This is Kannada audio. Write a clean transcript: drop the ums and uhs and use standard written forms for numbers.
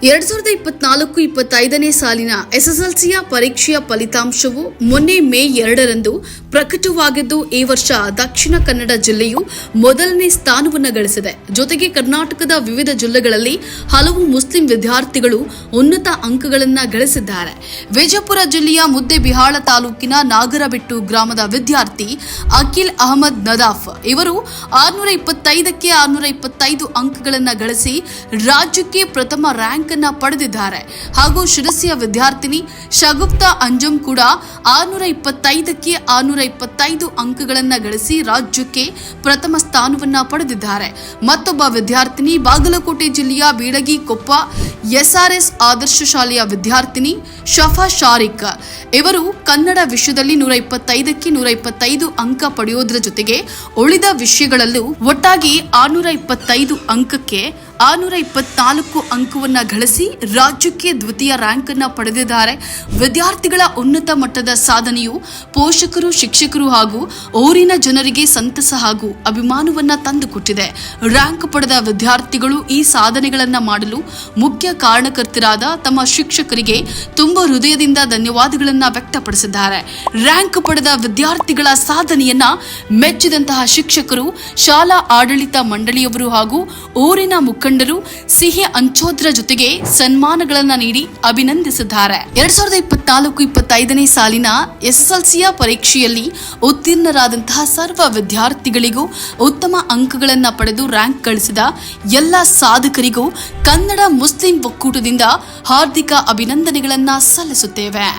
2024-25ನೇ ಸಾಲಿನ ಎಸ್ಎಸ್ಎಲ್ಸಿಯ ಪರೀಕ್ಷೆಯ ಫಲಿತಾಂಶವು ಮೊನ್ನೆ ಮೇ 2ರಂದು ಪ್ರಕಟವಾಗಿದ್ದು ಈ ವರ್ಷ ದಕ್ಷಿಣ ಕನ್ನಡ ಜಿಲ್ಲೆಯು ಮೊದಲನೇ ಸ್ಥಾನವನ್ನು ಗಳಿಸಿದೆ. ಜೊತೆಗೆ ಕರ್ನಾಟಕದ ವಿವಿಧ ಜಿಲ್ಲೆಗಳಲ್ಲಿ ಹಲವು ಮುಸ್ಲಿಂ ವಿದ್ಯಾರ್ಥಿಗಳು ಉನ್ನತ ಅಂಕಗಳನ್ನು ಗಳಿಸಿದ್ದಾರೆ. ವಿಜಯಪುರ ಜಿಲ್ಲೆಯ ಮುದ್ದೇಬಿಹಾಳ ತಾಲೂಕಿನ ನಾಗರಬೆಟ್ಟು ಗ್ರಾಮದ ವಿದ್ಯಾರ್ಥಿ ಅಖಿಲ್ ಅಹಮದ್ ನದಾಫ್ ಇವರು 625ಕ್ಕೆ 625 ಅಂಕಗಳನ್ನು ಗಳಿಸಿ ರಾಜ್ಯಕ್ಕೆ ಪ್ರಥಮ ರ್ಯಾಂಕ್ ಅನ್ನು ಪಡೆದಿದ್ದಾರೆ. ಹಾಗೂ ಶಿರಸಿಯ ವಿದ್ಯಾರ್ಥಿನಿ ಶಗುಫ್ತಾ ಅಂಜುಮ್ ಕೂಡ 625ಕ್ಕೆ 625 ಅಂಕಗಳನ್ನು ಗಳಿಸಿ ರಾಜ್ಯಕ್ಕೆ ಪ್ರಥಮ ಸ್ಥಾನವನ್ನು ಪಡೆದಿದ್ದಾರೆ. ಮತ್ತೊಬ್ಬ ವಿದ್ಯಾರ್ಥಿನಿ ಬಾಗಲಕೋಟೆ ಜಿಲ್ಲೆಯ ಬೀಳಗಿ ಕೊಪ್ಪ ಎಸ್ಆರ್ಎಸ್ ಆದರ್ಶ ಶಾಲೆಯ ವಿದ್ಯಾರ್ಥಿನಿ ಶಫಾ ಶಾರಿಕ್ ಇವರು ಕನ್ನಡ ವಿಷಯದಲ್ಲಿ 125ಕ್ಕೆ 125 ಅಂಕ ಪಡೆಯೋದರ ಜೊತೆಗೆ ಉಳಿದ ವಿಷಯಗಳಲ್ಲೂ ಒಟ್ಟಾಗಿ 625 ಅಂಕಕ್ಕೆ 624 ಅಂಕವನ್ನು ಗಳಿಸಿ ರಾಜ್ಯಕ್ಕೆ ದ್ವಿತೀಯ ರ್ಯಾಂಕ್ ಅನ್ನು ಪಡೆದಿದ್ದಾರೆ. ವಿದ್ಯಾರ್ಥಿಗಳ ಉನ್ನತ ಮಟ್ಟದ ಸಾಧನೆಯು ಪೋಷಕರು, ಶಿಕ್ಷಕರು ಹಾಗೂ ಊರಿನ ಜನರಿಗೆ ಸಂತಸ ಹಾಗೂ ಅಭಿಮಾನವನ್ನ ತಂದುಕೊಟ್ಟಿದೆ. ರ್ಯಾಂಕ್ ಪಡೆದ ವಿದ್ಯಾರ್ಥಿಗಳು ಈ ಸಾಧನೆಗಳನ್ನು ಮಾಡಲು ಮುಖ್ಯ ಕಾರಣಕರ್ತರಾದ ತಮ್ಮ ಶಿಕ್ಷಕರಿಗೆ ತುಂಬಾ ಹೃದಯದಿಂದ ಧನ್ಯವಾದಗಳನ್ನ ವ್ಯಕ್ತಪಡಿಸಿದ್ದಾರೆ. ರ್ಯಾಂಕ್ ಪಡೆದ ವಿದ್ಯಾರ್ಥಿಗಳ ಸಾಧನೆಯನ್ನ ಮೆಚ್ಚಿದಂತಹ ಶಿಕ್ಷಕರು, ಶಾಲಾ ಆಡಳಿತ ಮಂಡಳಿಯವರು ಹಾಗೂ ಊರಿನ ಮುಖಂಡರು ಸಿಹಿ ಹಂಚೋದ್ರ ಜೊತೆಗೆ ಸನ್ಮಾನಗಳನ್ನ ನೀಡಿ ಅಭಿನಂದಿಸಿದ್ದಾರೆ. 2024-25ನೇ ಸಾಲಿನ ಎಸ್ಎಸ್ಎಲ್ಸಿಯ ಪರೀಕ್ಷೆಯಲ್ಲಿ ಉತ್ತೀರ್ಣರಾದಂತಹ ಸರ್ವ ವಿದ್ಯಾರ್ಥಿಗಳಿಗೂ ಉತ್ತಮ ಅಂಕಗಳನ್ನು ಪಡೆದು ರ್ಯಾಂಕ್ ಗಳಿಸಿದ ಎಲ್ಲ ಸಾಧಕರಿಗೂ ಕನ್ನಡ ಮುಸ್ಲಿಂ ಒಕ್ಕೂಟದಿಂದ ಹಾರ್ದಿಕ ಅಭಿನಂದನೆಗಳನ್ನ ಸಲ್ಲಿಸುತ್ತೇವೆ.